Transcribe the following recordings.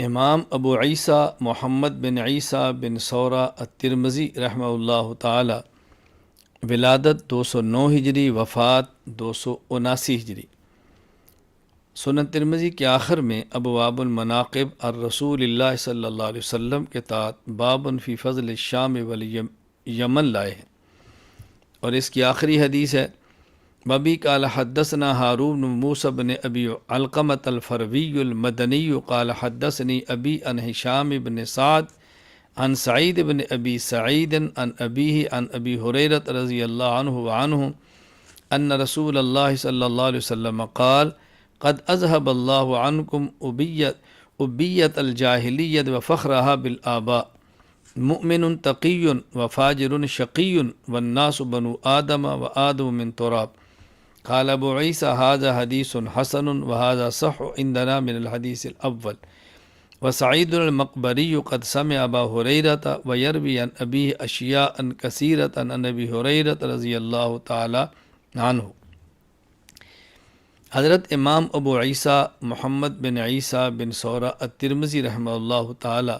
امام ابو عیسیٰ محمد بن عیسیٰ بن ثورہ الترمذی رحمہ اللہ تعالی، ولادت 209 ہجری، وفات 279 ہجری۔ سنن ترمذی کے آخر میں ابواب المناقب الرسول اللہ صلی اللہ علیہ وسلم کے تحت بابٌ فی فضل الشام والیمن لائے ہیں، اور اس کی آخری حدیث ہے وبی قال حدثنا ہارون بن موسیٰ بن ابی علقمۃ الفروی المدنی قال حدثنی ابی عن ہشام بن سعد عن سعید بن ابی سعید عن ابیہ عن ابی ہریرہ رضی اللہ عنہ وعنہ ان رسول اللہ صلی اللہ علیہ وسلم قال قد اذهب اللہ عنکم ابیت الجاہلیت وفخرها بالآباء مؤمن تقی وفاجر شقی والناس بنو آدم وآدم من تراب۔ قال ابو عیسیٰ هذا حدیث حسن وهذا صح عندنا من الحدیث الاول۔ وسعید المقبری قد سمع ابا ہریرہ ویروی عن ابیہ اشیاء کثیرۃ عن ابی ہریرہ رضی اللہ تعالی عنہ۔ حضرت امام ابو عیسیٰ محمد بن عیسیٰ بن ثورہ الترمذی رحمہ اللہ تعالی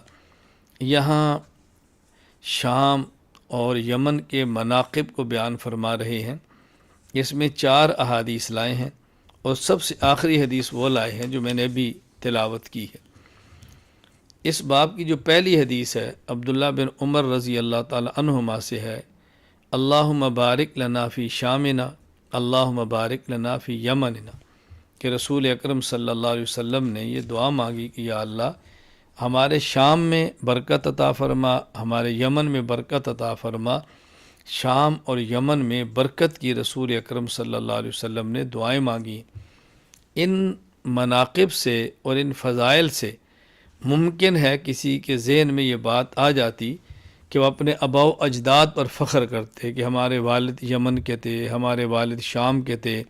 یہاں شام اور یمن کے مناقب کو بیان فرما رہے ہیں۔ اس میں 4 احادیث لائے ہیں، اور سب سے آخری حدیث وہ لائے ہیں جو میں نے ابھی تلاوت کی ہے۔ اس باب کی جو پہلی حدیث ہے عبداللہ بن عمر رضی اللہ تعالی عنہما سے ہے، اللہم بارک لنا فی شامنا اللہم بارک لنا فی یمننا، کہ رسول اکرم صلی اللہ علیہ وسلم نے یہ دعا مانگی کہ یا اللہ ہمارے شام میں برکت عطا فرما، ہمارے یمن میں برکت عطا فرما۔ شام اور یمن میں برکت کی رسول اکرم صلی اللہ علیہ وسلم نے دعائیں مانگی۔ ان مناقب سے اور ان فضائل سے ممکن ہے کسی کے ذہن میں یہ بات آ جاتی کہ وہ اپنے آباء و اجداد پر فخر کرتے کہ ہمارے والد یمن کے تھے، ہمارے والد شام کے تھے،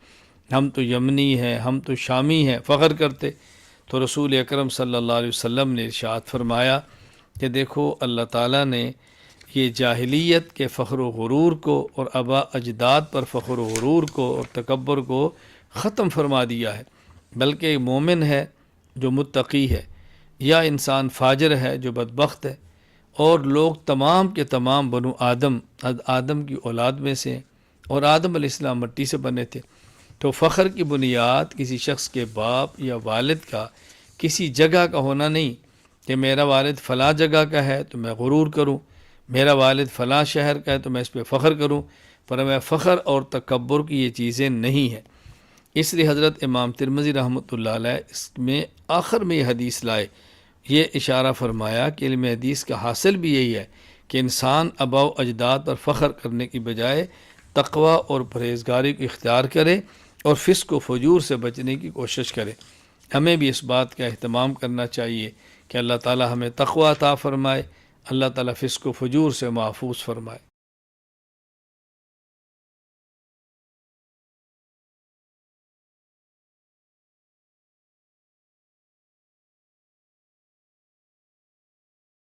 ہم تو یمنی ہیں، ہم تو شامی ہیں، فخر کرتے۔ تو رسول اکرم صلی اللہ علیہ وسلم نے ارشاد فرمایا کہ دیکھو اللہ تعالیٰ نے یہ جاہلیت کے فخر و غرور کو اور آباء اجداد پر فخر و غرور کو اور تکبر کو ختم فرما دیا ہے، بلکہ مومن ہے جو متقی ہے، یا انسان فاجر ہے جو بدبخت ہے، اور لوگ تمام کے تمام بنو آدم کی اولاد میں سے ہیں، اور آدم علیہ السلام مٹی سے بنے تھے۔ تو فخر کی بنیاد کسی شخص کے باپ یا والد کا کسی جگہ کا ہونا نہیں کہ میرا والد فلاں جگہ کا ہے تو میں غرور کروں، میرا والد فلاں شہر کا ہے تو میں اس پہ فخر کروں، پر میں فخر اور تکبر کی یہ چیزیں نہیں ہیں۔ اس لیے حضرت امام ترمذی رحمۃ اللہ علیہ اس میں آخر میں یہ حدیث لائے، یہ اشارہ فرمایا کہ علم حدیث کا حاصل بھی یہی ہے کہ انسان آباء و اجداد پر فخر کرنے کی بجائے تقوی اور پرہیزگاری کو اختیار کرے اور فسق و فجور سے بچنے کی کوشش کرے۔ ہمیں بھی اس بات کا اہتمام کرنا چاہیے کہ اللہ تعالی ہمیں تقوی عطا فرمائے، اللہ تعالی فسق و فجور سے محفوظ فرمائے۔